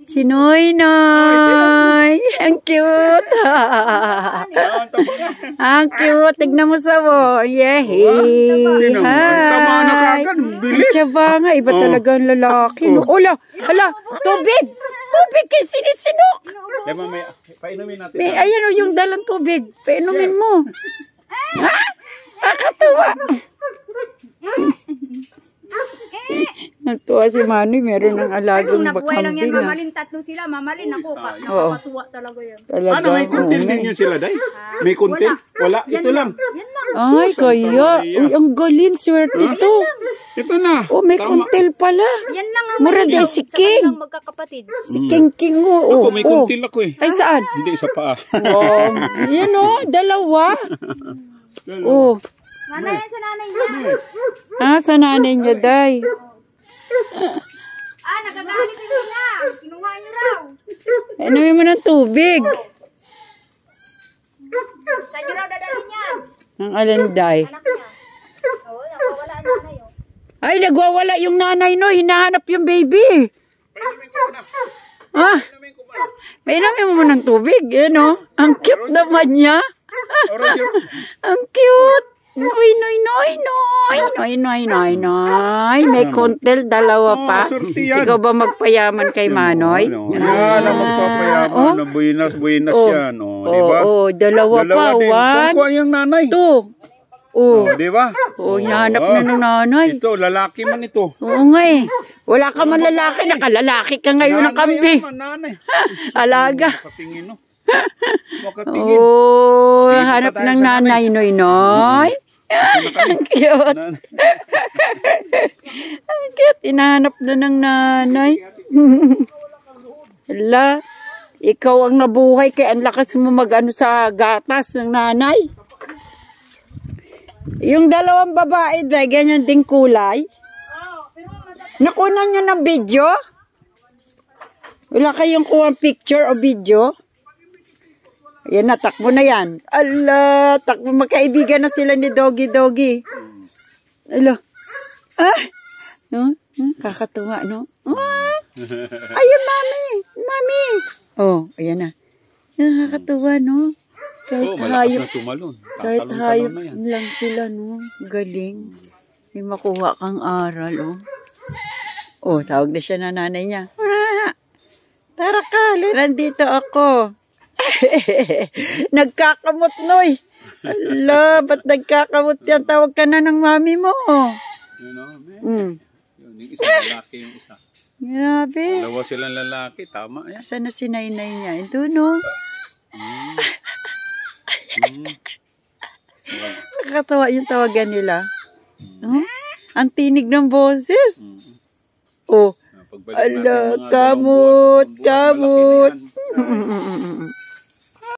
Si Noy Noy. Ang cute. Ang cute. Tignan mo sa mo. Yehey. Hi. Ang tsaba nga. Iba talaga ang lalaki. Hala. Tubig. Tubig kay sinisinok. Painumin natin. Ayan o yung dalang tubig. Painumin mo. Ha? Nakakatuwa. Natuwa si Manoy, meron ng alagang nabuhay lang yan, bakambing. mamalin, tatlo sila, mamalin ako. Nakakatuwa talaga yan. Talaga, ano, may kuntil din yun sila, day? May kuntil? Wala, ito lang. Yan lang. Ay, kaya. Uy, ang galing, swerte ito. Ito na. Oh, may kuntil pala. Yan lang ang Mura day si King. sa magkakapatid. Si King mo. Ako, may kuntil ako eh. Ay, saan? Hindi, sa paa. Oh, yan o, dalawa. Oh. Nanay yan sa nanay niya. Sa nanay niya, day. Nagagalit nila. Kinuha niyo raw. Inumin mo ng tubig. Saan niyo raw dadalhin yan? Ang alanday. Anak niya. Oo, nakawala ang nanay. Ay, nagwawala yung nanay no. Hinahanap yung baby. May inumin mo ng tubig. Yan o. Ang cute naman niya. Ang cute. Noy. May kontel, dalawa pa. Ikaw ba magpayaman kay Manoy? Yan ang magpapayaman. Buenas yan. Diba? Dalawa pa. One, Kuha yung nanay. two. Diba? Hinahanap na ng nanay. Ito, lalaki man ito. Oo nga eh. Wala ka man lalaki. Nakalalaki ka ngayon ng kambing. Nanay. Alaga. Makatingin, no? Hanap ng nanay, Noy. Ang cute. Ang cute. Inahanap na ng nanay. Hala. Ikaw ang nabuhay kaya ang lakas mo mag-ano sa gatas ng nanay. Yung dalawang babae, ganyan ding kulay. Nakunan nyo ng video? Wala kayong kuha picture o video? Yan na, takbo na yan. Ala, takbo. Magkaibigan na sila ni Doggy. Ala. No? Kakatuwa, no? Ayun, mami. Oh, ayan na. Nakakatuwa, no? Kahit hayop lang sila, no? Galing. May makuha kang aral, oh. Oh, tawag na siya na nanay niya. Tara ka, nandito ako. Nagkakamot, Noy. Ala, ba't nagkakamot yan? Tawag ka na ng mami mo. Yung isa lalaki, yung isa. Grabe. Dalawa silang lalaki, tama yan. Saan na si nainay niya? Ito, no? Nakakatawa yung tawagan nila. Ang tinig ng boses. Oh. Ala, kamot.